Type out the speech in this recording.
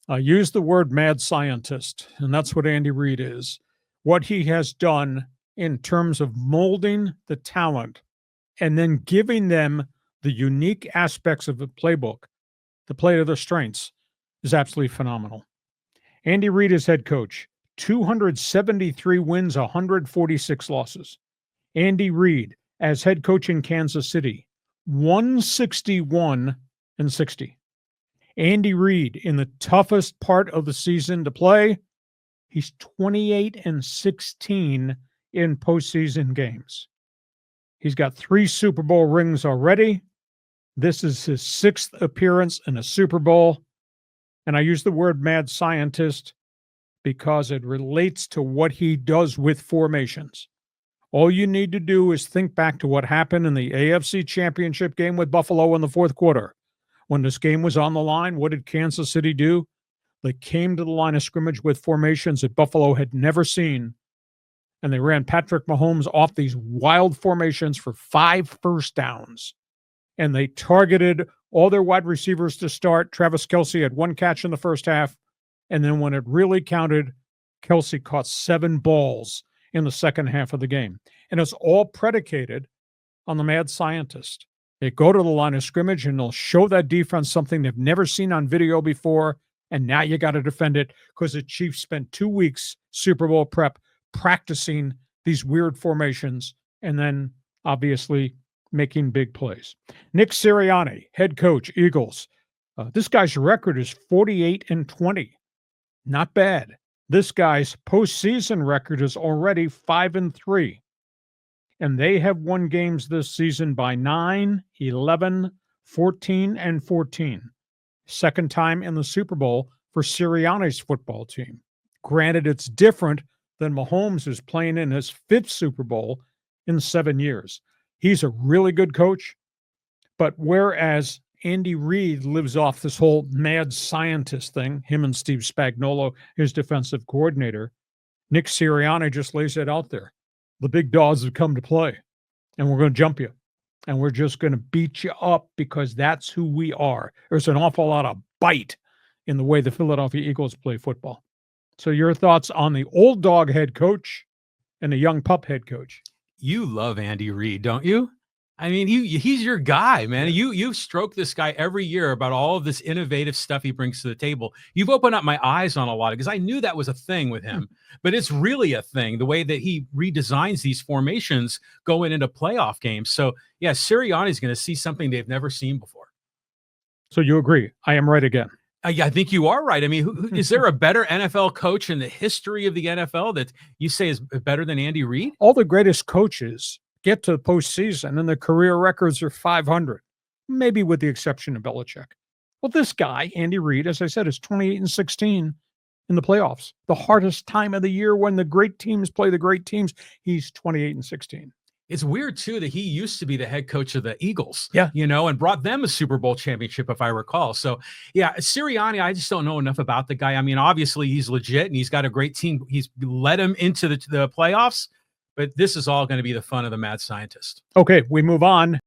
I use the word mad scientist, and that's what Andy Reid is. What he has done in terms of molding the talent and then giving them the unique aspects of the playbook to play to their strengths is absolutely phenomenal. Andy Reid is head coach, 273 wins, 146 losses. Andy Reid as head coach in Kansas City, 161 and 60. Andy Reid in the toughest part of the season to play, he's 28 and 16 in postseason games. He's got 3 Super Bowl rings already. This is his 6th appearance in a Super Bowl. And I use the word mad scientist because it relates to what he does with formations. All you need to do is think back to what happened in the AFC Championship game with Buffalo in the fourth quarter. When this game was on the line, what did Kansas City do? They came to the line of scrimmage with formations that Buffalo had never seen. And they ran Patrick Mahomes off these wild formations for 5 first downs. And they targeted all their wide receivers to start. Travis Kelce had 1 catch in the first half. And then when it really counted, Kelce caught 7 balls in the second half of the game. And it's all predicated on the mad scientist. They go to the line of scrimmage and they'll show that defense something they've never seen on video before. And now you got to defend it because the Chiefs spent 2 weeks Super Bowl prep practicing these weird formations and then obviously making big plays. Nick Sirianni, head coach, Eagles. This guy's record is 48 and 20. Not bad. This guy's postseason record is already 5 and 3. And they have won games this season by 9, 11, 14, and 14. Second time in the Super Bowl for Sirianni's football team. Granted, it's different than Mahomes, who's playing in his 5th Super Bowl in 7 years. He's a really good coach. But whereas Andy Reid lives off this whole mad scientist thing, him and Steve Spagnuolo, his defensive coordinator, Nick Sirianni just lays it out there. The big dogs have come to play, and we're going to jump you, and we're just going to beat you up because that's who we are. There's an awful lot of bite in the way the Philadelphia Eagles play football. So your thoughts on the old dog head coach and the young pup head coach? You love Andy Reid, don't you? I mean, he's your guy, man. You stroke this guy every year about all of this innovative stuff he brings to the table. You've opened up my eyes on a lot because I knew that was a thing with him, but it's really a thing, the way that he redesigns these formations going into playoff games. So, yeah, Sirianni's going to see something they've never seen before. So you agree? I am right again. Yeah, I think you are right. I mean, is there a better NFL coach in the history of the NFL that you say is better than Andy Reid? All the greatest coaches get to the postseason and their career records are 500, maybe with the exception of Belichick. Well, this guy, Andy Reid, as I said, is 28 and 16 in the playoffs. The hardest time of the year when the great teams play the great teams. He's 28 and 16. It's weird, too, that he used to be the head coach of the Eagles, yeah, and brought them a Super Bowl championship, if I recall. So, yeah, Sirianni, I just don't know enough about the guy. I mean, obviously, he's legit and he's got a great team. He's led him into the playoffs, but this is all going to be the fun of the mad scientist. Okay, we move on.